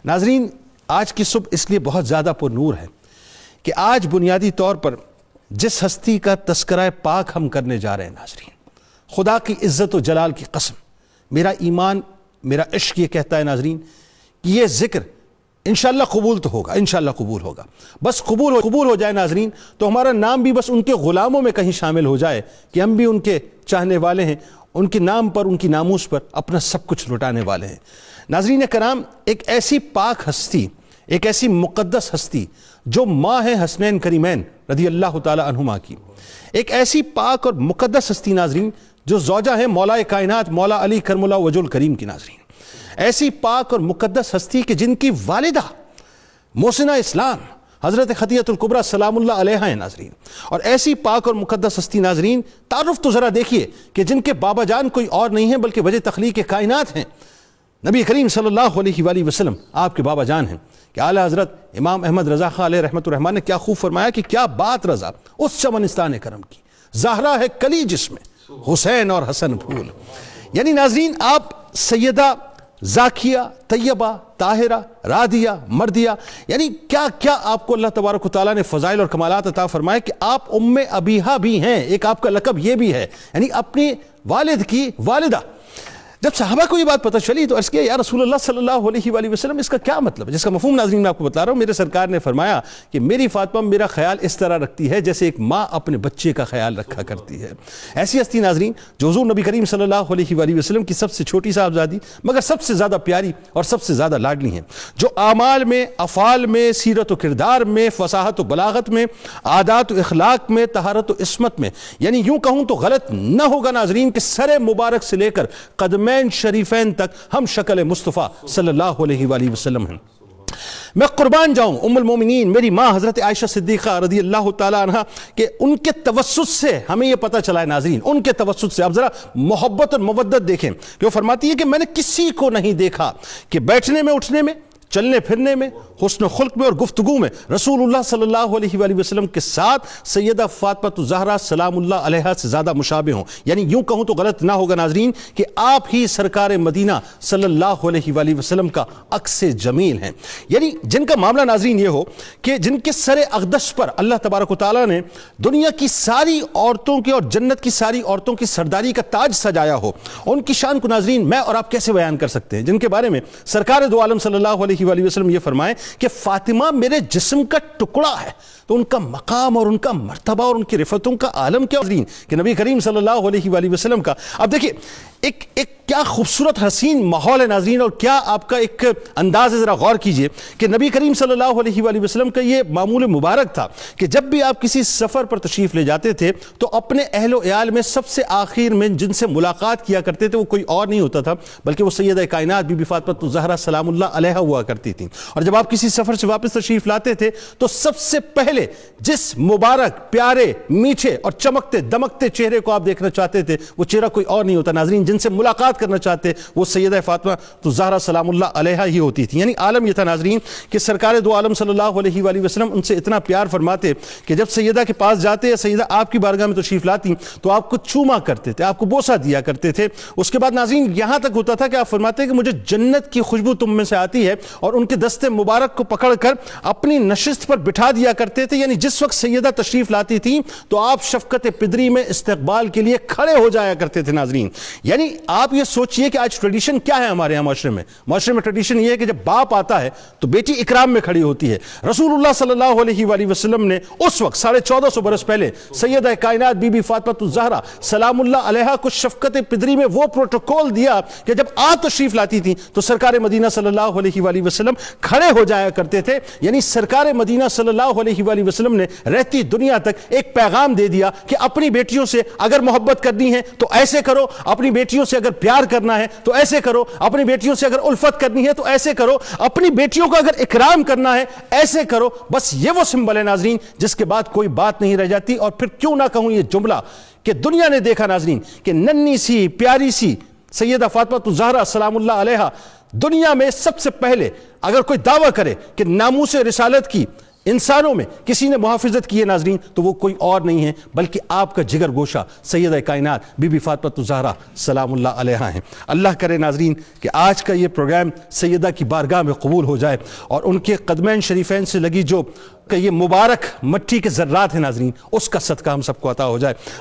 ناظرین، آج کی صبح اس لیے بہت زیادہ پر نور ہے کہ آج بنیادی طور پر جس ہستی کا تذکرہ پاک ہم کرنے جا رہے ہیں ناظرین، خدا کی عزت و جلال کی قسم، میرا ایمان، میرا عشق یہ کہتا ہے ناظرین کہ یہ ذکر انشاءاللہ قبول تو ہوگا، انشاءاللہ قبول ہوگا۔ بس قبول ہو جائے ناظرین تو ہمارا نام بھی بس ان کے غلاموں میں کہیں شامل ہو جائے کہ ہم بھی ان کے چاہنے والے ہیں، ان کے نام پر، ان کی ناموس پر اپنا سب کچھ لٹانے والے ہیں۔ ناظرین کرام، ایک ایسی پاک ہستی، ایک ایسی مقدس ہستی جو ماں ہے حسنین کریمین رضی اللہ تعالی عنہما کی، ایک ایسی پاک اور مقدس ہستی ناظرین جو زوجہ ہے مولا کائنات مولا علی کرم اللہ وجہ الکریم کی ناظرین، ایسی پاک اور مقدس ہستی کہ جن کی والدہ محسنہ اسلام حضرت خدیجہ الکبریٰ سلام اللہ علیہا ہیں ناظرین، اور ایسی پاک اور مقدس ہستی ناظرین، تعارف تو ذرا دیکھیے کہ جن کے بابا جان کوئی اور نہیں ہیں بلکہ وجہ تخلیق کائنات ہیں، نبی کریم صلی اللہ علیہ وآلہ وسلم آپ کے بابا جان ہیں کہ اعلیٰ حضرت امام احمد رضا خان علیہ رحمۃ الرحمن نے کیا خوب فرمایا کہ کیا بات رضا اس چمنستان کرم کی، زہرا ہے کلی جس میں حسین اور حسن پھول۔ یعنی ناظرین، آپ سیدہ زاکیہ، طیبہ، طاہرہ، رادیہ، مردیہ، یعنی کیا کیا آپ کو اللہ تبارک و تعالیٰ نے فضائل اور کمالات عطا فرمائے کہ آپ ام ابیہا بھی ہیں، ایک آپ کا لقب یہ بھی ہے، یعنی اپنے والد کی والدہ۔ جب صحابہ کو یہ بات پتہ چلی تو عرض کیا یا رسول اللہ صلی اللہ علیہ وآلہ وسلم اس کا کیا مطلب ہے؟ جس کا مفہوم ناظرین میں آپ کو بتا رہا ہوں۔ میرے سرکار نے فرمایا کہ میری فاطمہ میرا خیال اس طرح رکھتی ہے جیسے ایک ماں اپنے بچے کا خیال رکھا کرتی ہے۔ ایسی ہستی ناظرین جو حضور نبی کریم صلی اللہ علیہ وآلہ وسلم کی سب سے چھوٹی صاحبزادی مگر سب سے زیادہ پیاری اور سب سے زیادہ لاڈلی ہیں، جو اعمال میں، افعال میں، سیرت و کردار میں، فصاحت و بلاغت میں، عادات و اخلاق میں، طہارت و عصمت میں، یعنی یوں کہوں تو غلط نہ ہوگا ناظرین کہ سر مبارک سے لے کر قدمین شریفین تک ہم شکل مصطفیٰ صلی اللہ علیہ وآلہ وسلم ہیں۔ میں قربان جاؤں ام المومنین میری ماں حضرت عائشہ صدیقہ رضی اللہ تعالی عنہ کہ ان کے توسط سے ہمیں یہ پتہ چلا ہے ناظرین، ان کے توسط سے اب ذرا محبت اور مودت دیکھیں کہ وہ فرماتی ہے کہ میں نے کسی کو نہیں دیکھا کہ بیٹھنے میں، اٹھنے میں، چلنے پھرنے میں، حسن خلق میں اور گفتگو میں رسول اللہ صلی اللہ علیہ وآلہ وسلم کے ساتھ سیدہ فاطمہ الزہرا سلام اللہ علیہا سے زیادہ مشابہ ہوں۔ یعنی یوں کہوں تو غلط نہ ہوگا ناظرین کہ آپ ہی سرکار مدینہ صلی اللہ علیہ وآلہ وسلم کا عکس جمیل ہیں، یعنی جن کا معاملہ ناظرین یہ ہو کہ جن کے سر اقدس پر اللہ تبارک و تعالیٰ نے دنیا کی ساری عورتوں کے اور جنت کی ساری عورتوں کی سرداری کا تاج سجایا ہو، ان کی شان کو ناظرین میں اور آپ کیسے بیان کر سکتے ہیں، جن کے بارے میں سرکار دو عالم صلی اللہ علیہ وآلہ وسلم یہ فرمائیں کہ فاطمہ میرے جسم کا ٹکڑا ہے، تو ان کا مقام اور ان کا مرتبہ اور ان کی رفتوں کا عالم کیا ناظرین کہ نبی کریم صلی اللہ علیہ وآلہ وسلم کا اب دیکھیں ایک کیا خوبصورت حسین ماحول ہے ناظرین، اور کیا آپ کا ایک انداز ہے، ذرا غور کیجئے کہ نبی کریم صلی اللہ علیہ وآلہ وسلم کا یہ معمول مبارک تھا کہ جب بھی آپ کسی سفر پر تشریف لے جاتے تھے تو اپنے اہل و عیال میں سب سے آخر میں جن سے ملاقات کیا کرتے تھے وہ کوئی اور نہیں ہوتا تھا بلکہ وہ سیدہ کائنات بی بی فاطمہ الزہرا سلام اللہ علیہا ہوا کرتی تھیں، اور جب آپ کسی سفر سے واپس تشریف لاتے تھے تو سب سے پہلے جس مبارک، پیارے، میٹھے اور چمکتے دمکتے چہرے کو آپ دیکھنا چاہتے تھے وہ چہرہ کوئی اور نہیں ہوتا ناظرین، جن سے ملاقات کرنا چاہتے وہ سیدہ فاطمہ الزہرا سلام اللہ علیہا ہی ہوتی تھی۔ یعنی عالم یہ تھا ناظرین کہ سرکار دو عالم صلی اللہ علیہ وآلہ وسلم ان سے اتنا پیار فرماتے کہ جب سیدہ کے پاس جاتے یا سیدہ آپ کی بارگاہ میں تشریف لاتی تو آپ کو چوما کرتے تھے، آپ کو بوسہ دیا کرتے تھے۔ اس کے بعد ناظرین یہاں تک ہوتا تھا کہ آپ فرماتے ہیں کہ مجھے جنت کی خوشبو تم میں سے آتی ہے، اور ان کے دست مبارک کو پکڑ کر اپنی نشست پر بٹھا دیا کرتے تھے، یعنی جس وقت سیدہ تشریف لاتی تھی تو آپ شفقت پدری میں استقبال کے لیے کھڑے ہو جایا کرتے تھے ناظرین۔ یعنی آپ یہ سوچئے کہ آج ٹریڈیشن کیا ہے ہمارے یہاں معاشرے میں ٹریڈیشن یہ ہے کہ جب باپ آتا ہے تو بیٹی اکرام میں کھڑی ہوتی ہے۔ رسول اللہ صلی اللہ علیہ وآلہ وسلم نے اس وقت 1450 برس پہلے سیدہ کائنات بی بی فاطمہ الزہرا سلام اللہ علیہا کو شفقت پدری میں وہ پروٹوکول دیا کہ جب آپ تشریف لاتی تھی تو سرکار مدینہ صلی اللہ علیہ وآلہ وسلم کھڑے ہو جایا کرتے تھے، یعنی سرکار مدینہ صلی اللہ علیہ وآلہ وسلم نے رہتی دنیا تک ایک پیغام دے دیا کہ اپنی بیٹیوں سے اگر محبت کرنی ہے تو ایسے کرو، اپنی بیٹیوں سے اگر پیار کرنا ہے تو ایسے کرو، اپنی بیٹیوں سے اگر الفت کرنی ہے تو ایسے کرو، اپنی بیٹیوں کو اگر اکرام کرنا ہے ایسے کرو۔ بس یہ وہ سمبل ہے ناظرین جس کے بعد کوئی بات نہیں رہ جاتی۔ اور پھر کیوں نہ کہوں یہ جملہ کہ دنیا نے دیکھا ناظرین کہ ننھی سی پیاری سی سیدہ فاطمہ الزہرا سلام اللہ علیہا دنیا میں سب سے پہلے اگر کوئی دعویٰ کرے کہ ناموس رسالت کی انسانوں میں کسی نے محافظت کی ہے ناظرین تو وہ کوئی اور نہیں ہے بلکہ آپ کا جگر گوشہ سیدہ کائنات بی بی فاطمہ الزہرا سلام اللہ علیہا ہیں۔ اللہ کرے ناظرین کہ آج کا یہ پروگرام سیدہ کی بارگاہ میں قبول ہو جائے اور ان کے قدمین شریفین سے لگی جو کہ یہ مبارک مٹی کے ذرات ہیں ناظرین اس کا صدقہ ہم سب کو عطا ہو جائے۔